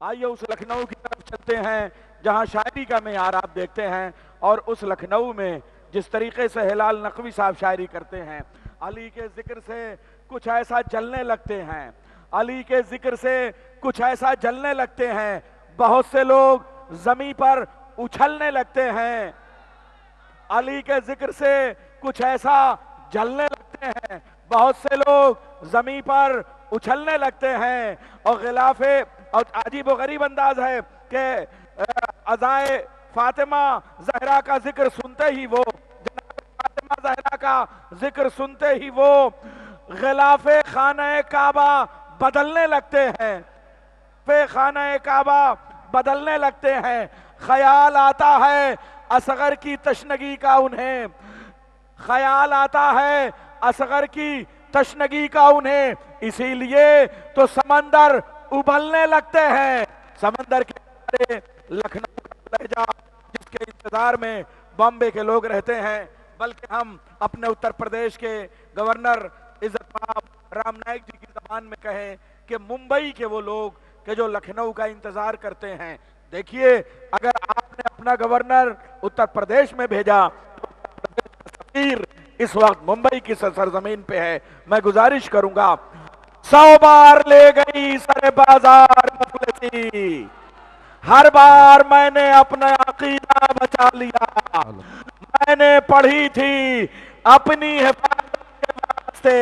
आइए उस लखनऊ की तरफ चलते हैं जहां शायरी का मेयार आप देखते हैं, और उस लखनऊ में जिस तरीके से हिलाल नकवी साहब शायरी करते हैं, अली के जिक्र से कुछ ऐसा जलने लगते हैं, अली के जिक्र से कुछ ऐसा जलने लगते हैं, बहुत से लोग जमीन पर उछलने लगते हैं। अली के जिक्र से कुछ ऐसा जलने लगते हैं, बहुत से लोग जमीन पर उछलने लगते हैं। और गिलाफे और अजीब व गरीब अंदाज है कि अज़ाए फातिमा जहरा का जिक्र सुनते ही वो, जनाब फातिमा जहरा का जिक्र सुनते ही वो गिलाफे खाने काबा बदलने लगते हैं, पे खाने काबा बदलने लगते हैं। ख्याल आता है असगर की तशनगी का उन्हें, ख्याल आता है असगर की तशनगी का उन्हें, इसीलिए तो समंदर उबलने लगते हैं। समंदर के किनारे लखनऊ का लहजा जिसके इंतजार में बॉम्बे के लोग रहते हैं, बल्कि हम अपने उत्तर प्रदेश के गवर्नर इज्जतमाब राम नाईक जी की जबान में कहें कि मुंबई के वो लोग कि जो लखनऊ का इंतजार करते हैं। देखिए, अगर आपने अपना गवर्नर उत्तर प्रदेश में भेजा तो उत्तर प्रदेश का सफीर इस वक्त मुंबई की सरजमीन पे है। मैं गुजारिश करूंगा, 100 बार ले गई सरे बाजार मुफलिसी, हर बार मैंने अपना अकीदा बचा लिया, मैंने पढ़ी थी अपनी हिफाजत के वास्ते,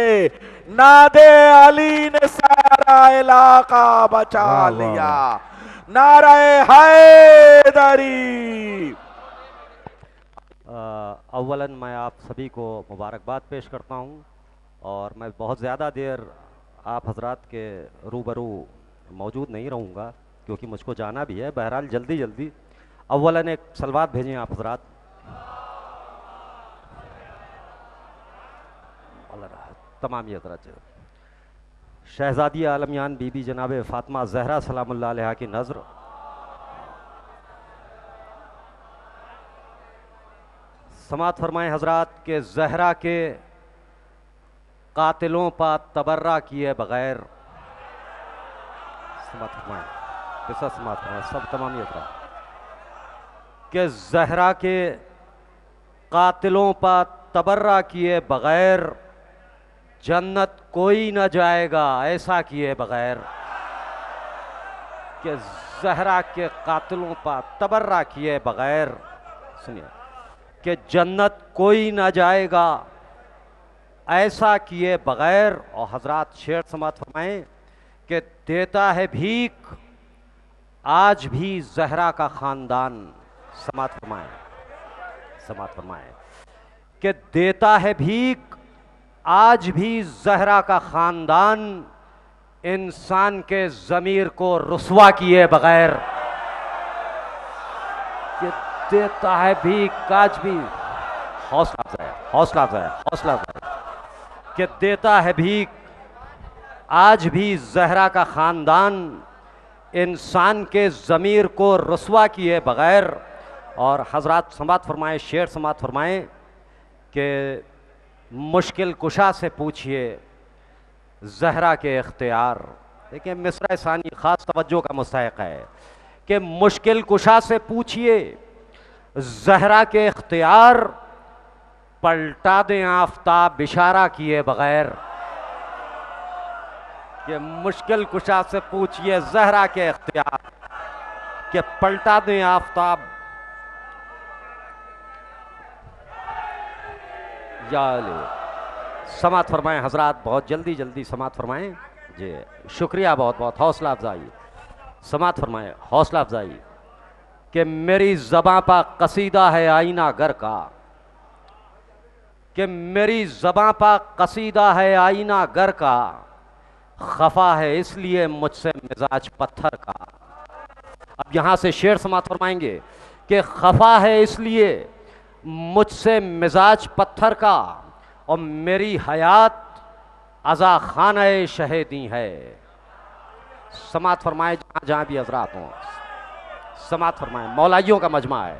नादे अली ने सारा इलाका बचा लिया, नारे हैदरी। अव्वलन मैं आप सभी को मुबारकबाद पेश करता हूं, और मैं बहुत ज़्यादा देर आप हजरात के रूबरू मौजूद नहीं रहूँगा क्योंकि मुझको जाना भी है। बहरहाल जल्दी जल्दी अव्वलन एक सलवात भेजें आप हजरात। तमाम हजरात, शहजादी आलमियान बीबी जनाब फातिमा जहरा सलामुल्लाह अलैहा की नज़र समात फरमाएं हजरात के जहरा के कातिलों पर तबर्रा किए बगैर, समात फरमाएं, समात फरमाएं सब तमाम हजरात के जहरा के कातिलों पर तबर्रा किए बगैर जन्नत कोई न जाएगा ऐसा किए बगैर, कि जहरा के कातिलों पर तबर्रा किए बगैर, सुनिए, कि जन्नत कोई न जाएगा ऐसा किए बगैर। और हजरात शेर समात फरमाएं कि देता है भीख आज भी जहरा का खानदान, समात फरमाएं, समात फरमाएं कि देता है भीख आज भी जहरा का खानदान, इंसान के जमीर को रुस्वा किए बगैर, कि देता है भीख आज भी, हौसला अफजाई, हौसला अफजाई, हौसला अफजाई, कि देता है भीख आज भी जहरा का खानदान, इंसान के जमीर को रुस्वा किए बगैर। और हजरात समात फरमाएं, शेर समात फरमाएं कि मुश्किल कुशा से पूछिए जहरा के इख्तियार। देखिए मिसरा सानी खास तवज्जो का मुस्तहिक है कि मुश्किल कुशा से पूछिए जहरा के इख्तियार, पलटा दें आफताब इशारा किए बगैर, कि मुश्किल कुशा से पूछिए जहरा के इख्तियार, कि पलटा दें आफताब या समात फरमाएं हजरात, बहुत जल्दी जल्दी समात फरमाएं जी, शुक्रिया, बहुत बहुत हौसला अफजाई, समात फरमाएं, हौसला अफजाई, कि मेरी ज़बां पर कसीदा है आईना घर का, कि मेरी ज़बां पर कसीदा है आईना घर का, खफा है इसलिए मुझसे मिजाज पत्थर का। अब यहां से शेर समात फरमाएंगे कि खफा है इसलिए मुझसे मिजाज पत्थर का, और मेरी हयात अज़ा खाना शहीदी है। समात फरमाए जहां जहां भी हजरात हों, समात फरमाए, मौलाइयों का मजमा है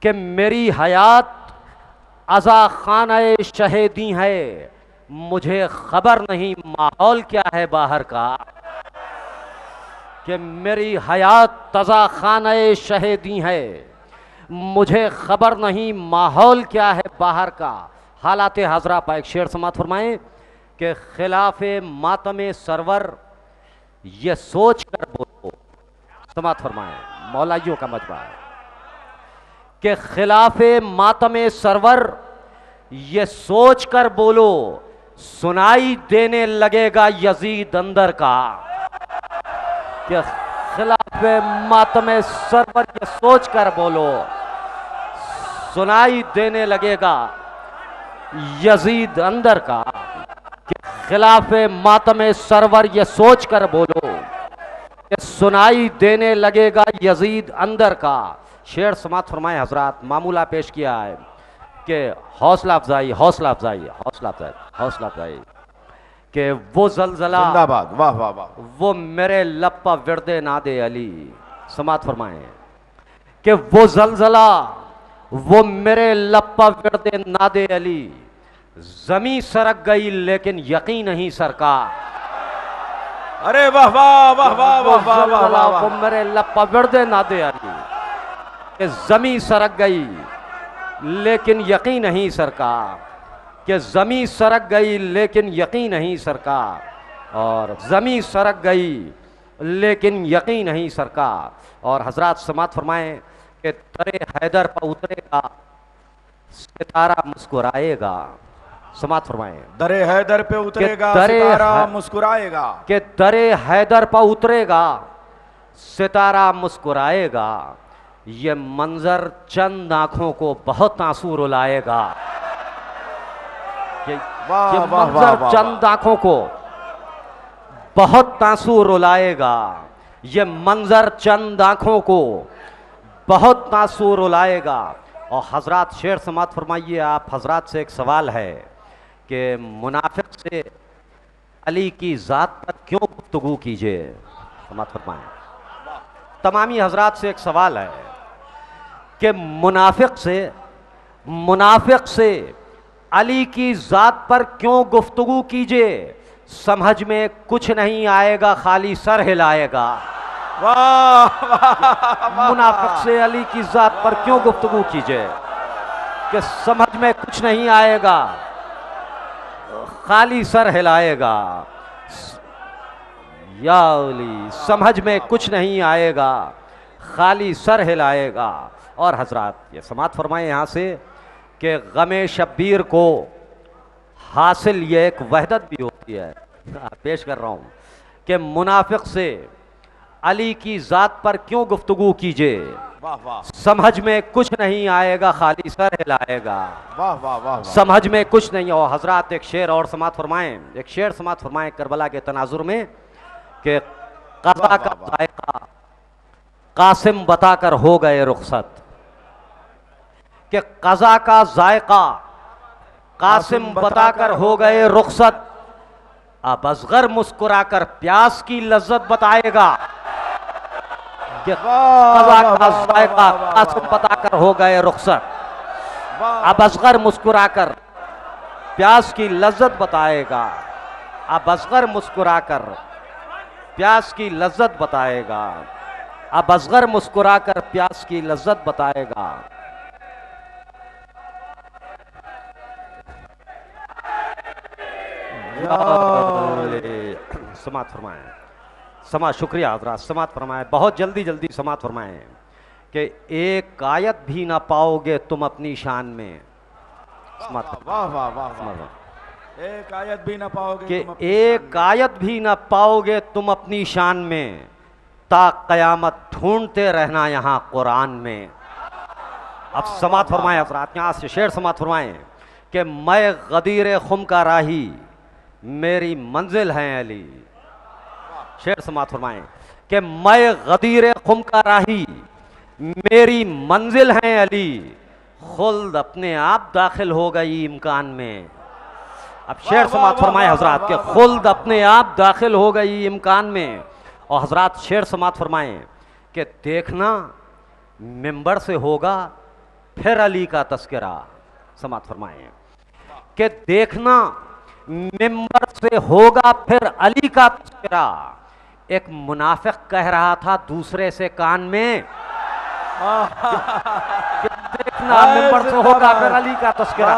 कि मेरी हयात अज़ा खाना शहीदी है, मुझे खबर नहीं माहौल क्या है बाहर का, कि मेरी हयात तज़ा खाने शहीदी है, मुझे खबर नहीं माहौल क्या है बाहर का। हालात हाजरा पर एक शेर समात फरमाएं कि खिलाफे मातम सरवर ये सोच कर बोलो, समात फरमाएं मौलाइयों का मजबा है कि खिलाफे मातम सरवर ये सोच कर बोलो, सुनाई देने लगेगा यजीद अंदर का। कि खिलाफे मातम सरवर ये सोच कर बोलो, सुनाई देने लगेगा यजीद अंदर का। कि खिलाफे मातम सरवर ये सोच कर बोलो कि सुनाई देने लगेगा यजीद अंदर का। शेर समात फरमाए हजरात, मामूला पेश किया है कि हौसला अफजाई, हौसला अफजाई, हौसला अफजाई, हौसला अफजाई। कि वो जलजला, जिंदाबाद, वाह वाह वाह, वो मेरे लब पर विरदे नादे अली, समात फरमाए कि वो जलजला, वो मेरे लब पर विरदे नादे अली, जमी सरक गई लेकिन यकीन नहीं सरकार। अरे वाह वाह वाह वाह वाह वाह वाह वाह वाह। वो मेरे लब पर विरदे नादे अली, कि जमी सरक गई लेकिन यकीन नहीं सरकार। कि जमी सरक गई लेकिन यकीन नहीं सरकार, और जमी सरक गई लेकिन यकीन नहीं सरकार। और हजरात समात फरमाएं कि तरे हैदर पर उतरेगा सितारा मुस्कुराएगा, समात फरमाएं दरे हैदर पे उतरेगा दरे सितारा मुस्कुराएगा। कि तरे हैदर पर उतरेगा सितारा मुस्कुराएगा, ये मंजर चंद आंखों को बहुत आंसू रुलाएगा। ये मंजर चंद आंखों को बहुत आंसू रुलाएगा, ये मंजर चंद आंखों को बहुत आंसू रुलाएगा। और हजरात शेर समात फरमाइए, आप हजरात से एक सवाल है कि मुनाफिक से अली की जात पर क्यों गुफ्तगू कीजिए, समात फरमाएं। तमामी हजरात से एक सवाल है कि मुनाफिक से अली की जात पर क्यों गुफ्तगू कीजिए, समझ में कुछ नहीं आएगा खाली सर हिलाएगा। मुनाफिक से अली की जात पर क्यों गुफ्तगू कीजिए कि समझ में कुछ नहीं आएगा खाली सर हिलाएगा। या अली, समझ में कुछ नहीं आएगा खाली सर हिलाएगा। और हजरात ये समात फरमाए यहाँ से कि गमे शब्बीर को हासिल ये एक वहदत भी होती है। पेश कर रहा हूँ कि मुनाफिक से अली की जात पर क्यों गुफ्तगू कीजिए, वाह वाह, समझ में कुछ नहीं आएगा खाली सर हिलाएगा। वाह वाह वाह, समझ में कुछ नहीं। और हजरात एक शेर और समात फरमाएं, एक शेर समात फरमाएं करबला के तनाजुर में कि कज़ा का जायका कासिम बताकर हो गए रुखसत। कि कज़ा का जायका कासिम बताकर हो गए रुखसत, अब असगर मुस्कुराकर प्यास की लज्जत बताएगा। कि कज़ा का जायका कासिम बताकर हो गए रुखसत, अब असगर मुस्कुराकर प्यास की लज्जत बताएगा। अब असगर मुस्कुराकर प्यास की लज्जत बताएगा, अब असगर मुस्कुराकर प्यास की लज्जत बताएगा। समात फरमाएं, समात, शुक्रिया हजरात, समात फरमाएं, बहुत जल्दी जल्दी समात फरमाएं कि एक आयत भी ना पाओगे तुम अपनी शान में। वाह वाह वाह, एक आयत भी ना पाओगे कि एक आयत भी ना पाओगे तुम अपनी शान में, ता कयामत ढूंढते रहना यहाँ कुरान में। अब समात फरमाएं हजरात, यहाँ से शेर समात फरमाएं कि मैं गदीर खुम का राही, मेरी मंजिल है अली। शेर समात फरमाएं कि मैं गदीर खुम का राही, मेरी मंजिल है अली, खुल्द अपने आप दाखिल हो गई इम्कान में। अब शेर समात फरमाए हजरात के खुल्द अपने आप दाखिल हो गई इम्कान में। और हजरात शेर समात फरमाएं कि देखना मिंबर से होगा फिर अली का तस्करा। समात फरमाएं कि देखना मिंबर से होगा फिर अली का तस्करा, एक मुनाफिक कह रहा था दूसरे से कान में कि देखना मिंबर से होगा फिर अली का तस्करा,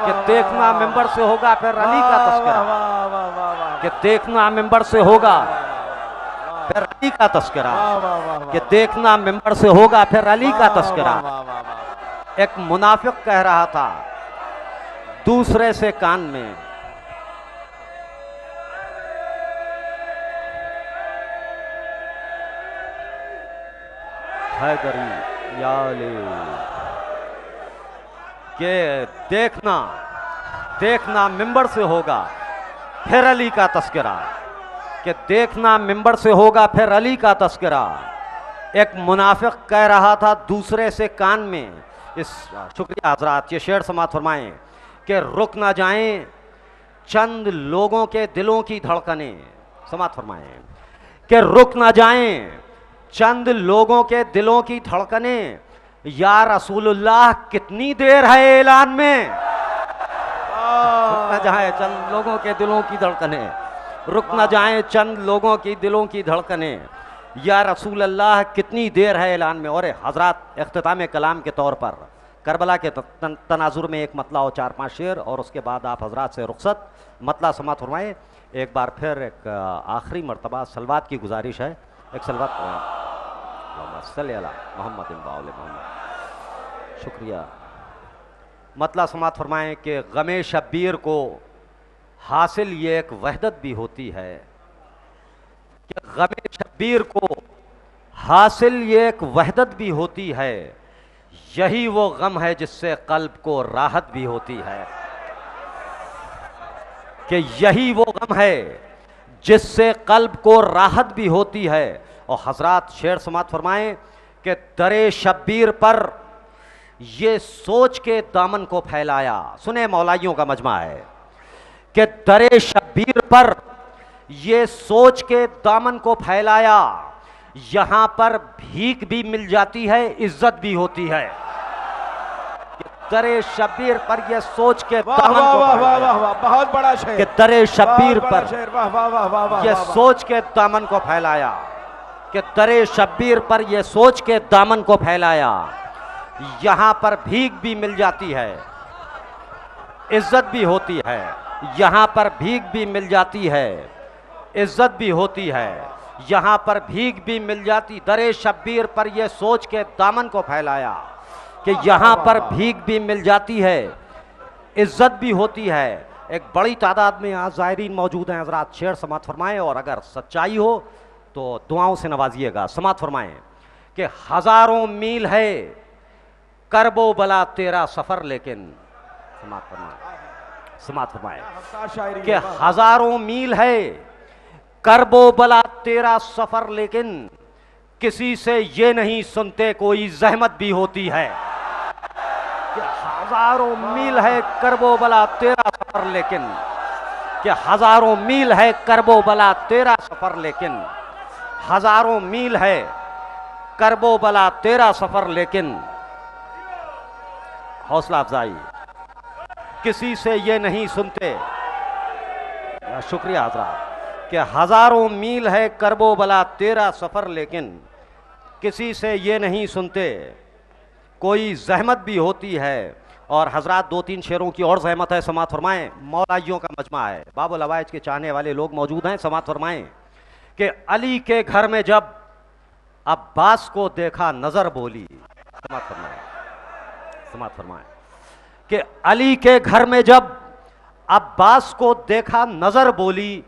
कि देखना मिंबर से होगा फिर अली का तस्करा, कि देखना मिंबर से होगा फिर अली का तस्करा, कि देखना मिंबर से होगा फिर अली का तस्करा। एक मुनाफिक कह रहा था दूसरे से कान में। हैदरी याले के देखना देखना मिंबर से होगा फिर अली का तस्करा, कि देखना मिंबर से होगा फिर अली का तस्करा। एक मुनाफिक कह रहा था दूसरे से कान में। इस शुक्रिया हजरात, ये शेर समात फरमाएं कि रुक ना जाएं चंद लोगों के दिलों की धड़कनें। समात फरमाएं कि रुक ना जाएं चंद लोगों के दिलों की धड़कनें, या रसूलुल्लाह कितनी देर है ऐलान में। रुक ना जाए चंद लोगों के दिलों की धड़कनें, रुक ना जाए चंद लोगों की दिलों की धड़कनें, या रसूल अल्लाह कितनी देर है ऐलान में। और हजरात इख्तिताम कलाम के तौर पर करबला के तनाजुर में एक मतला और 4-5 शेर, और उसके बाद आप हजरात से रुखसत। मतला समात फरमाएं। एक बार फिर एक आखिरी मरतबा सलवात की गुजारिश है। एक सलवात मोहम्मद मोहम्मद। शुक्रिया। मतला समात फरमाएं कि गमे शब्बीर को हासिल ये एक वहदत भी होती है, कि गमे शब्बीर को हासिल ये एक वहदत भी होती है, यही वो गम है जिससे कल्ब को राहत भी होती है, कि यही वो गम है जिससे कल्ब को राहत भी होती है। और हजरात शेर समात फरमाएं कि दरे शब्बीर पर ये सोच के दामन को फैलाया। सुने मौलाइयों का मजमा है कि दरे शब्बीर पर ये सोच के दामन को फैलाया, यहां पर भीख भी मिल जाती है, इज्जत भी होती है। दरे शब्बीर पर यह सोच के दामन को फैलाया, बहुत बड़ा शेर, कि दरे शब्बीर पर यह सोच के दामन को फैलाया, कि दरे शब्बीर पर यह सोच के दामन को फैलाया, यहां पर भीख भी मिल जाती है, इज्जत भी होती है। यहां पर भीख भी मिल जाती है, इज्जत भी होती है, यहां पर भीख भी मिल जाती। दरे शब्बीर पर यह सोच के दामन को फैलाया कि यहां पर भीख भी मिल जाती है, इज्जत भी होती है। एक बड़ी तादाद में आज ज़ायरीन मौजूद हैं हजरात, शेर समात फरमाएं, और अगर सच्चाई हो तो दुआओं से नवाजिएगा। समात फरमाएं कि हजारों मील है करबो बला तेरा सफर, लेकिन समात फरमाएं, समात फरमाएं कि हजारों मील है करबो बला तेरा सफर, लेकिन किसी से ये नहीं सुनते कोई जहमत भी होती है। कि हजारों मील है करबो बला तेरा सफर, लेकिन कि हजारों मील है करबो बला तेरा सफर, लेकिन हजारों मील है करबो बला तेरा सफर, लेकिन हौसला अफजाई किसी से ये नहीं सुनते। शुक्रिया हजरात कि हजारों मील है करबो बला तेरा सफर, लेकिन किसी से ये नहीं सुनते कोई जहमत भी होती है। और हजरात 2-3 शेरों की और जहमत है, समात फरमाएं। मौलाइयों का मजमा है, बाबुल अवाइज के चाहने वाले लोग मौजूद हैं, समात फरमाएं कि अली के घर में जब अब्बास को देखा नजर बोली। समात फरमाएं, समात फरमाएं कि अली के घर में जब अब्बास को देखा नजर बोली,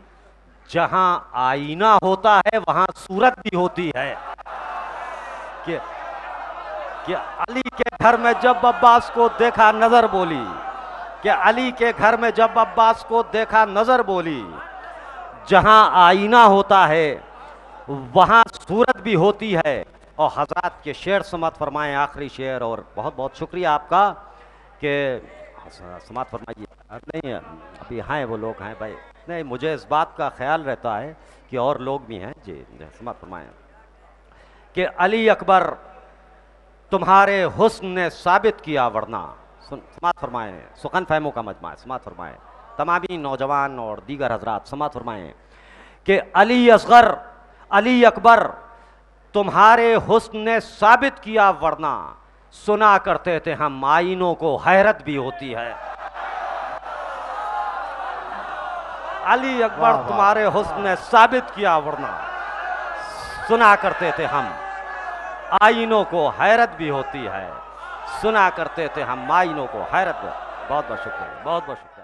जहां आईना होता है वहां सूरत भी होती है। कि अली के घर में जब अब्बास को देखा नजर बोली, कि अली के घर में जब अब्बास को देखा नजर बोली, जहां आईना होता है वहां सूरत भी होती है। और हजरात के शेर समात फरमाएं, आखिरी शेर। और बहुत बहुत शुक्रिया आपका कि समात फरमाइए। नहीं अभी हैं वो लोग हैं भाई, नहीं मुझे इस बात का ख्याल रहता है कि और लोग भी हैं। जी समात फरमाएं कि अली अकबर तुम्हारे हुस्न ने साबित किया, वरना समात फरमाएं। सुखन फहमों का मजमा है, समात फरमाएं। तमामी नौजवान और दीगर हजरात समात फरमाएं कि अली असगर, अली अकबर तुम्हारे हुस्न ने साबित किया, वरना सुना करते थे हम आईनों को हैरत भी होती है। अली अकबर तुम्हारे हुस्न ने साबित किया, वरना सुना करते थे हम आईनों को हैरत भी होती है। सुना करते थे हम आईनों को हैरत। बहुत बहुत शुक्रिया, बहुत बहुत शुक्रिया।